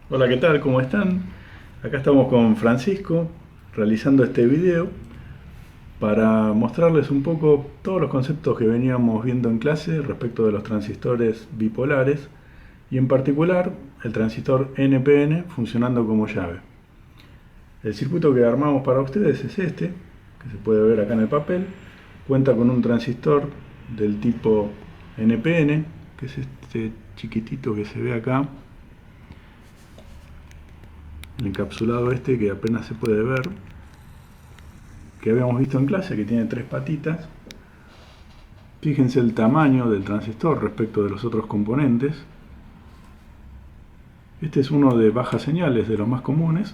Hola, ¿qué tal? ¿Cómo están? Acá estamos con Francisco realizando este video para mostrarles un poco todos los conceptos que veníamos viendo en clase respecto de los transistores bipolares y en particular el transistor NPN funcionando como llave. El circuito que armamos para ustedes es este, que se puede ver acá en el papel. Cuenta con un transistor del tipo NPN, que es este chiquitito que se ve acá, el encapsulado este que apenas se puede ver, que habíamos visto en clase, que tiene tres patitas. Fíjense el tamaño del transistor respecto de los otros componentes. Este es uno de bajas señales, de los más comunes,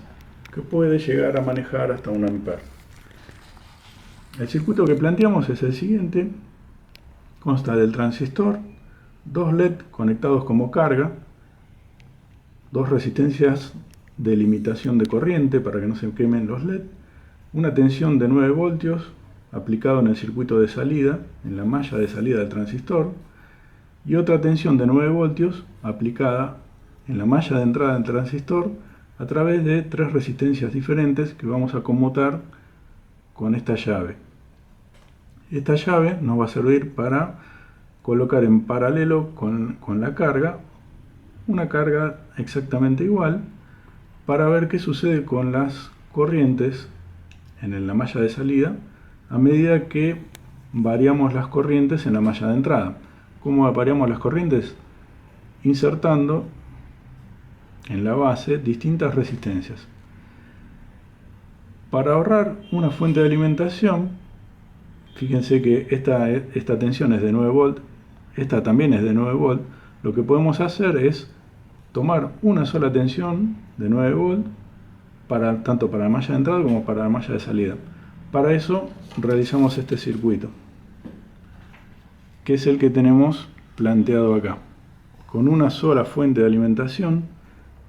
que puede llegar a manejar hasta 1 amper. El circuito que planteamos es el siguiente. Consta del transistor, dos LED conectados como carga, dos resistencias de limitación de corriente para que no se quemen los LED, una tensión de 9 voltios aplicado en el circuito de salida, en la malla de salida del transistor, y otra tensión de 9 voltios aplicada en la malla de entrada del transistor a través de tres resistencias diferentes que vamos a conmutar con esta llave. Esta llave nos va a servir para colocar en paralelo con la carga, una carga exactamente igual, para ver qué sucede con las corrientes en la malla de salida a medida que variamos las corrientes en la malla de entrada. ¿Cómo variamos las corrientes? Insertando en la base distintas resistencias. Para ahorrar una fuente de alimentación, fíjense que esta tensión es de 9 volt, esta también es de 9 volt, lo que podemos hacer es tomar una sola tensión de 9 volt tanto para la malla de entrada como para la malla de salida. Para eso realizamos este circuito, que es el que tenemos planteado acá, con una sola fuente de alimentación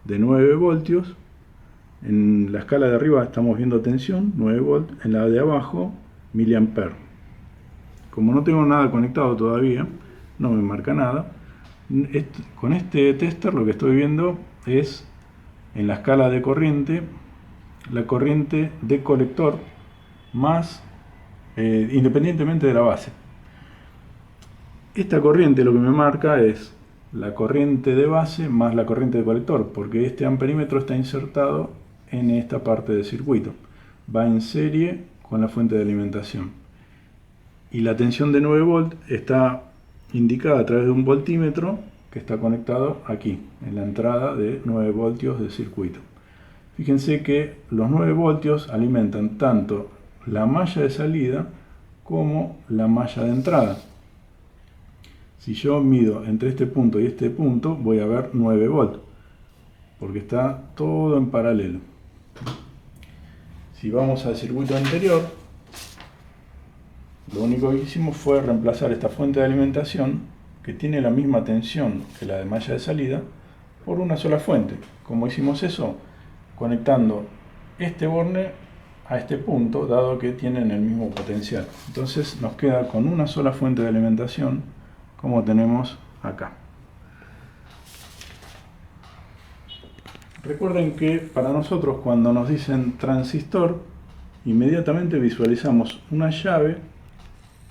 de 9 voltios. En la escala de arriba estamos viendo tensión, 9 volt, en la de abajo, miliamper. Como no tengo nada conectado todavía, no me marca nada. Con este tester lo que estoy viendo es, en la escala de corriente, la corriente de colector más independientemente de la base. Esta corriente lo que me marca es la corriente de base más la corriente de colector, porque este amperímetro está insertado en esta parte del circuito. Va en serie con la fuente de alimentación. Y la tensión de 9 volt está indicada a través de un voltímetro que está conectado aquí, en la entrada de 9 voltios del circuito. Fíjense que los 9 voltios alimentan tanto la malla de salida como la malla de entrada. Si yo mido entre este punto y este punto, voy a ver 9 volts, porque está todo en paralelo. Si vamos al circuito anterior, lo único que hicimos fue reemplazar esta fuente de alimentación, que tiene la misma tensión que la de malla de salida, por una sola fuente. ¿Cómo hicimos eso? Conectando este borne a este punto, dado que tienen el mismo potencial. Entonces nos queda con una sola fuente de alimentación, como tenemos acá. Recuerden que para nosotros, cuando nos dicen transistor, inmediatamente visualizamos una llave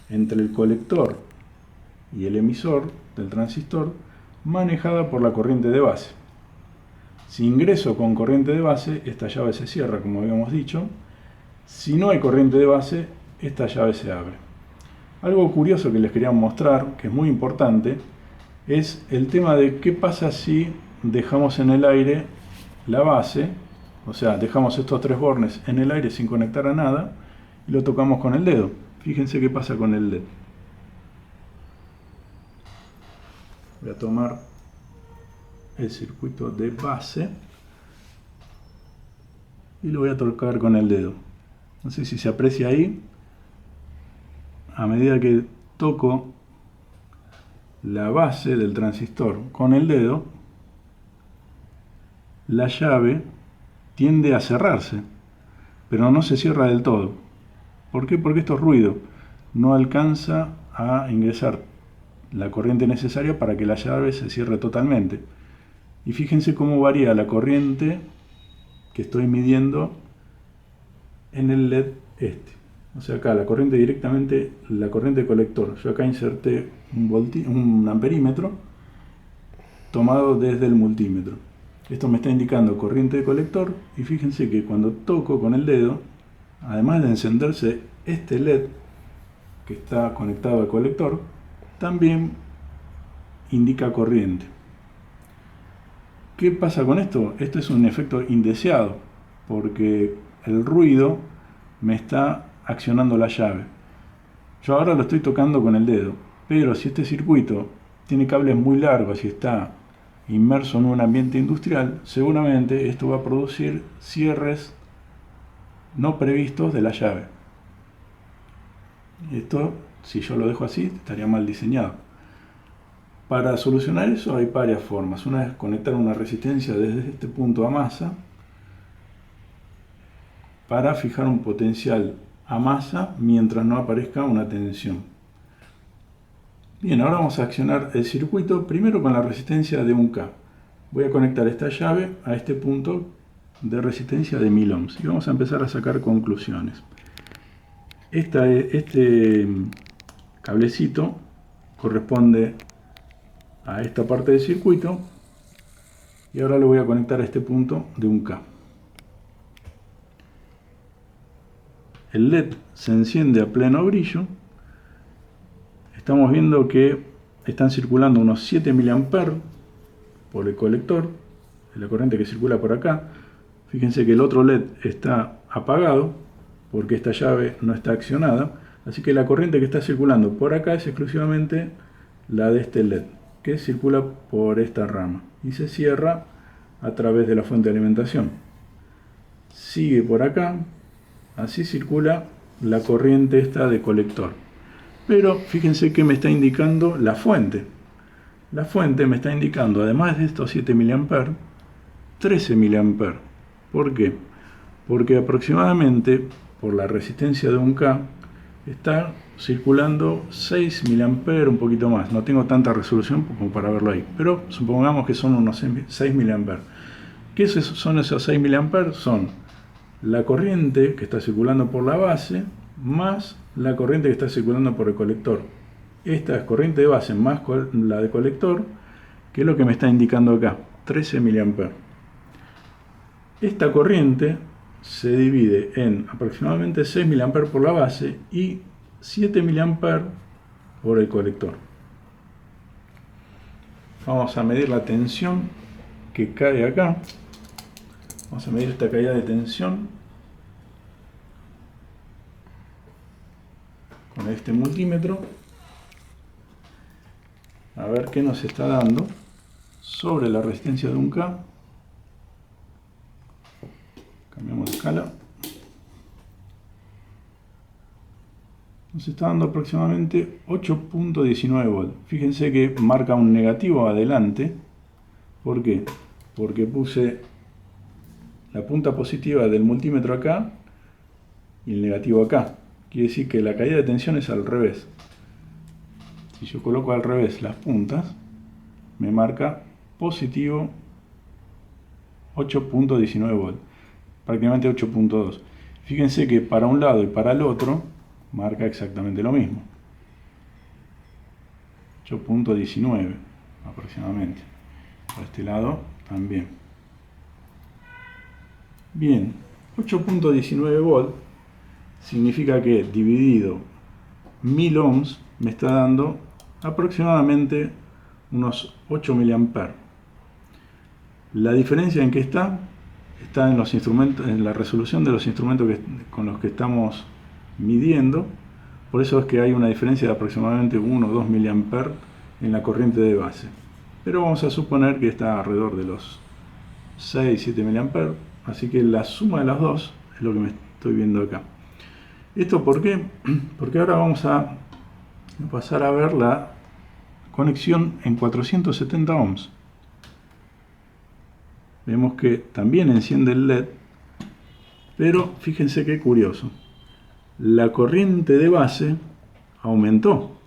entre el colector y el emisor del transistor, manejada por la corriente de base. Si ingreso con corriente de base, esta llave se cierra, como habíamos dicho. Si no hay corriente de base, esta llave se abre. Algo curioso que les quería mostrar, que es muy importante, es el tema de qué pasa si dejamos en el aire la base, o sea, dejamos estos tres bornes en el aire sin conectar a nada y lo tocamos con el dedo. Fíjense qué pasa con el dedo. Voy a tomar el circuito de base y lo voy a tocar con el dedo. No sé si se aprecia ahí. A medida que toco la base del transistor con el dedo, la llave tiende a cerrarse, pero no se cierra del todo. ¿Por qué? Porque esto es ruido. No alcanza a ingresar la corriente necesaria para que la llave se cierre totalmente. Y fíjense cómo varía la corriente que estoy midiendo en el LED este. O sea, acá la corriente directamente, la corriente colector. Yo acá inserté un amperímetro tomado desde el multímetro. Esto me está indicando corriente de colector y fíjense que cuando toco con el dedo, además de encenderse este LED que está conectado al colector, también indica corriente. ¿Qué pasa con esto? Esto es un efecto indeseado porque el ruido me está accionando la llave. Yo ahora lo estoy tocando con el dedo, pero si este circuito tiene cables muy largos y está inmerso en un ambiente industrial, seguramente esto va a producir cierres no previstos de la llave. Esto, si yo lo dejo así, estaría mal diseñado. Para solucionar eso hay varias formas. Una es conectar una resistencia desde este punto a masa para fijar un potencial a masa mientras no aparezca una tensión. Bien, ahora vamos a accionar el circuito primero con la resistencia de 1K. Voy a conectar esta llave a este punto de resistencia de 1000 ohms y vamos a empezar a sacar conclusiones. Este cablecito corresponde a esta parte del circuito y ahora lo voy a conectar a este punto de 1K. El LED se enciende a pleno brillo. Estamos viendo que están circulando unos 7 mA por el colector, de la corriente que circula por acá. Fíjense que el otro LED está apagado porque esta llave no está accionada, así que la corriente que está circulando por acá es exclusivamente la de este LED, que circula por esta rama y se cierra a través de la fuente de alimentación. Sigue por acá, así circula la corriente esta de colector. Pero fíjense que me está indicando la fuente. La fuente me está indicando, además de estos 7 mA, 13 mA. ¿Por qué? Porque aproximadamente, por la resistencia de 1K, está circulando 6 mA, un poquito más. No tengo tanta resolución como para verlo ahí, pero supongamos que son unos 6 mA. ¿Qué son esos 6 mA? Son la corriente que está circulando por la base más la corriente que está circulando por el colector. Esta es corriente de base más la de colector, que es lo que me está indicando acá, 13 mA. Esta corriente se divide en aproximadamente 6 mA por la base y 7 mA por el colector. Vamos a medir la tensión que cae acá. Vamos a medir esta caída de tensión con este multímetro. A ver qué nos está dando sobre la resistencia de 1K. Cambiamos de escala. Nos está dando aproximadamente 8.19 volts. Fíjense que marca un negativo adelante. ¿Por qué? Porque puse la punta positiva del multímetro acá y el negativo acá. Quiere decir que la caída de tensión es al revés. Si yo coloco al revés las puntas, me marca positivo 8.19 volts, prácticamente 8.2. Fíjense que para un lado y para el otro marca exactamente lo mismo, 8.19 aproximadamente. Para este lado también. Bien, 8.19 volts significa que dividido 1000 ohms me está dando aproximadamente unos 8 mA. La diferencia en que está en los instrumentos, en la resolución de los instrumentos con los que estamos midiendo. Por eso es que hay una diferencia de aproximadamente 1 o 2 mA en la corriente de base. Pero vamos a suponer que está alrededor de los 6-7 mA, así que la suma de las dos es lo que me estoy viendo acá. ¿Esto por qué? Porque ahora vamos a pasar a ver la conexión en 470 ohms. Vemos que también enciende el LED, pero fíjense qué curioso. La corriente de base aumentó.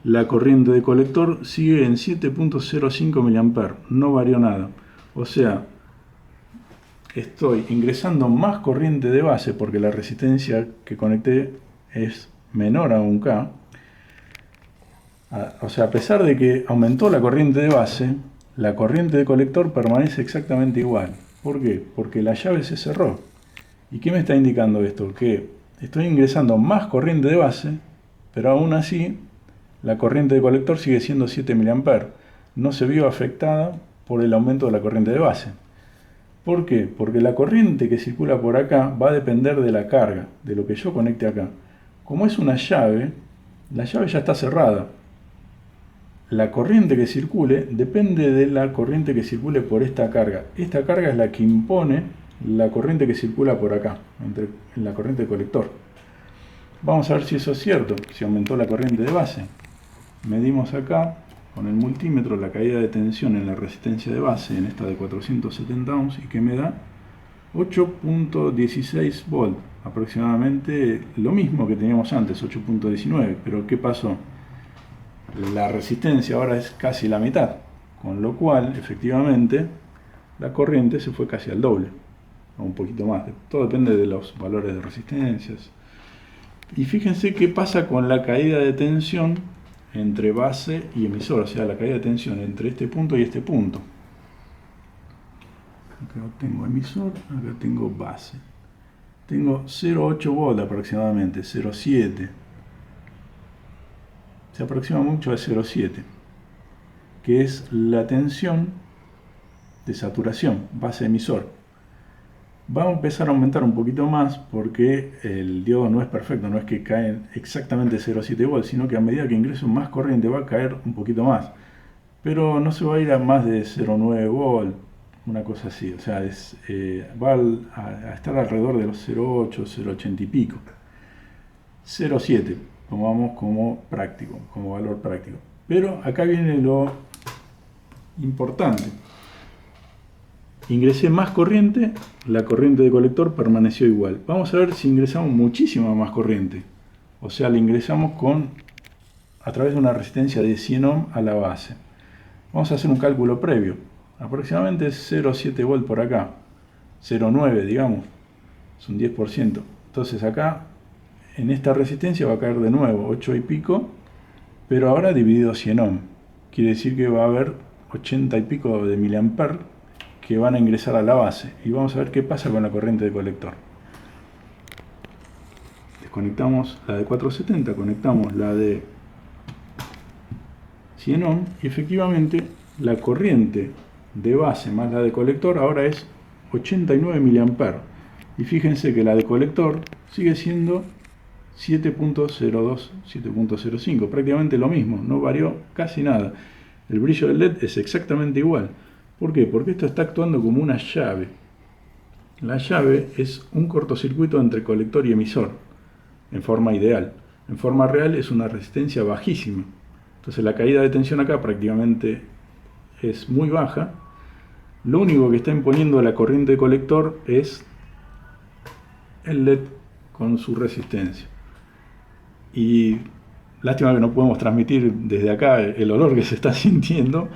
La corriente de colector sigue en 7.05 mA, no varió nada. O sea, estoy ingresando más corriente de base porque la resistencia que conecté es menor a 1K. O sea, a pesar de que aumentó la corriente de base, la corriente de colector permanece exactamente igual. ¿Por qué? Porque la llave se cerró. ¿Y qué me está indicando esto? Que estoy ingresando más corriente de base, pero aún así la corriente de colector sigue siendo 7 mA. No se vio afectada por el aumento de la corriente de base. ¿Por qué? Porque la corriente que circula por acá va a depender de la carga, de lo que yo conecte acá. Como es una llave, la llave ya está cerrada. La corriente que circule depende de la corriente que circule por esta carga. Esta carga es la que impone la corriente que circula por acá, en la corriente de colector. Vamos a ver si eso es cierto, si aumentó la corriente de base. Medimos acá con el multímetro la caída de tensión en la resistencia de base, en esta de 470 ohms, y que me da 8.16 volt, aproximadamente lo mismo que teníamos antes, 8.19. Pero ¿qué pasó? La resistencia ahora es casi la mitad, con lo cual efectivamente la corriente se fue casi al doble, o un poquito más. Todo depende de los valores de resistencias. Y fíjense qué pasa con la caída de tensión entre base y emisor, o sea, la caída de tensión entre este punto y este punto. Acá tengo emisor, acá tengo base. Tengo 0,8 volt aproximadamente, 0,7. Se aproxima mucho a 0,7, que es la tensión de saturación, base emisor. Va a empezar a aumentar un poquito más porque el diodo no es perfecto, no es que cae exactamente 0,7 volts, sino que a medida que ingreso más corriente va a caer un poquito más. Pero no se va a ir a más de 0,9 volts, una cosa así. O sea, va a estar alrededor de los 0,8, 0,80 y pico. 0,7, tomamos como práctico, como valor práctico. Pero acá viene lo importante. Ingresé más corriente, la corriente de colector permaneció igual. Vamos a ver si ingresamos muchísima más corriente. O sea, la ingresamos a través de una resistencia de 100 ohm a la base. Vamos a hacer un cálculo previo. Aproximadamente 0,7 volt por acá. 0,9 digamos. Es un 10%. Entonces acá, en esta resistencia va a caer de nuevo 8 y pico, pero ahora dividido 100 ohm. Quiere decir que va a haber 80 y pico de miliamperes que van a ingresar a la base. Y vamos a ver qué pasa con la corriente de colector. Desconectamos la de 470, conectamos la de 100 ohm y efectivamente la corriente de base más la de colector ahora es 89 miliamperes. Y fíjense que la de colector sigue siendo 7.02, 7.05, prácticamente lo mismo, no varió casi nada. El brillo del LED es exactamente igual. ¿Por qué? Porque esto está actuando como una llave. La llave es un cortocircuito entre colector y emisor, en forma ideal. En forma real es una resistencia bajísima. Entonces la caída de tensión acá prácticamente es muy baja. Lo único que está imponiendo la corriente de colector es el LED con su resistencia. Y lástima que no podemos transmitir desde acá el olor que se está sintiendo.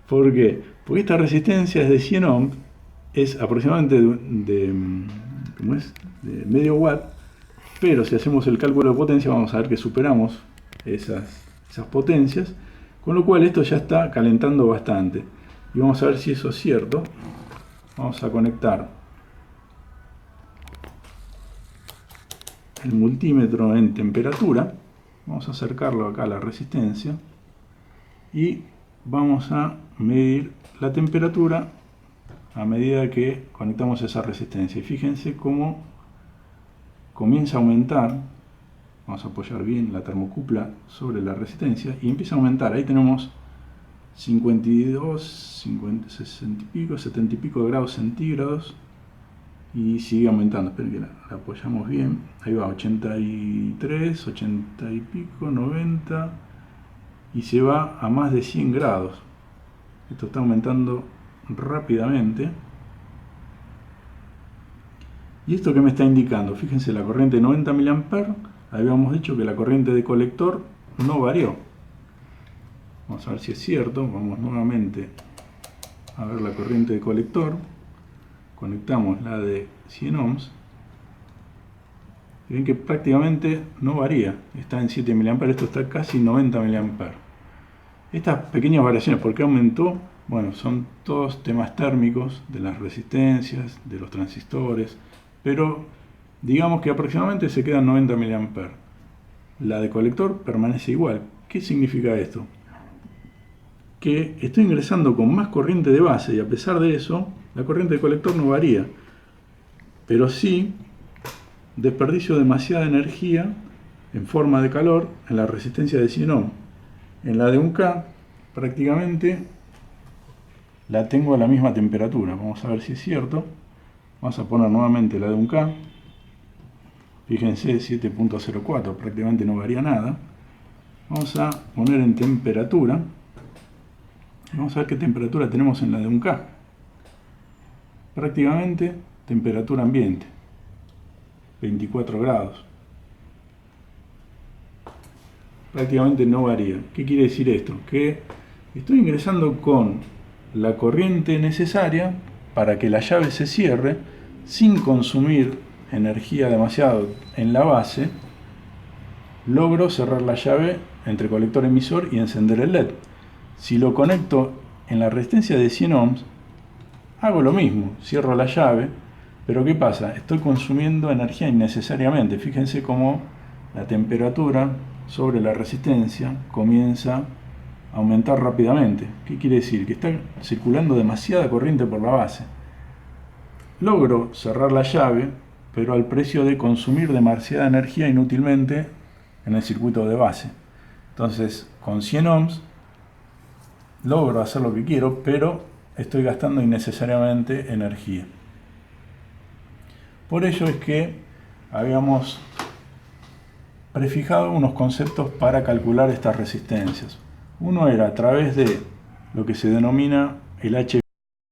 ¿Por qué? Porque esta resistencia es de 100 ohms, es aproximadamente de medio watt, pero si hacemos el cálculo de potencia vamos a ver que superamos esas potencias, con lo cual esto ya está calentando bastante. Y vamos a ver si eso es cierto. Vamos a conectar el multímetro en temperatura, vamos a acercarlo acá a la resistencia y vamos a medir la temperatura a medida que conectamos esa resistencia. Y fíjense cómo comienza a aumentar. Vamos a apoyar bien la termocupla sobre la resistencia y empieza a aumentar. Ahí tenemos 52, 50, 60 y pico, 70 y pico de grados centígrados y sigue aumentando. Esperen que la apoyamos bien. Ahí va, 83, 80 y pico, 90 y se va a más de 100 grados. Esto está aumentando rápidamente. ¿Y esto qué me está indicando? Fíjense, la corriente de 90 mA, habíamos dicho que la corriente de colector no varió. Vamos a ver si es cierto. Vamos nuevamente a ver la corriente de colector. Conectamos la de 100 ohms. Ven que prácticamente no varía. Está en 7 mA, esto está casi 90 mA. Estas pequeñas variaciones, ¿por qué aumentó? Bueno, son todos temas térmicos de las resistencias, de los transistores, pero digamos que aproximadamente se quedan 90 mA. La de colector permanece igual. ¿Qué significa esto? Que estoy ingresando con más corriente de base y a pesar de eso, la corriente de colector no varía. Pero sí desperdicio demasiada energía en forma de calor en la resistencia de 100 ohm. En la de 1K prácticamente la tengo a la misma temperatura. Vamos a ver si es cierto. Vamos a poner nuevamente la de 1K. Fíjense, 7.04, prácticamente no varía nada. Vamos a poner en temperatura. Vamos a ver qué temperatura tenemos en la de 1K. Prácticamente temperatura ambiente. 24 grados. Prácticamente no varía. ¿Qué quiere decir esto? Que estoy ingresando con la corriente necesaria para que la llave se cierre sin consumir energía demasiado en la base. Logro cerrar la llave entre colector emisor y encender el LED. Si lo conecto en la resistencia de 100 ohms, hago lo mismo, cierro la llave, pero ¿qué pasa? Estoy consumiendo energía innecesariamente. Fíjense cómo la temperatura sobre la resistencia comienza a aumentar rápidamente. ¿Qué quiere decir? Que está circulando demasiada corriente por la base. Logro cerrar la llave, pero al precio de consumir demasiada energía inútilmente en el circuito de base. Entonces, con 100 ohms logro hacer lo que quiero, pero estoy gastando innecesariamente energía. Por ello es que habíamos prefijado unos conceptos para calcular estas resistencias. Uno era a través de lo que se denomina el H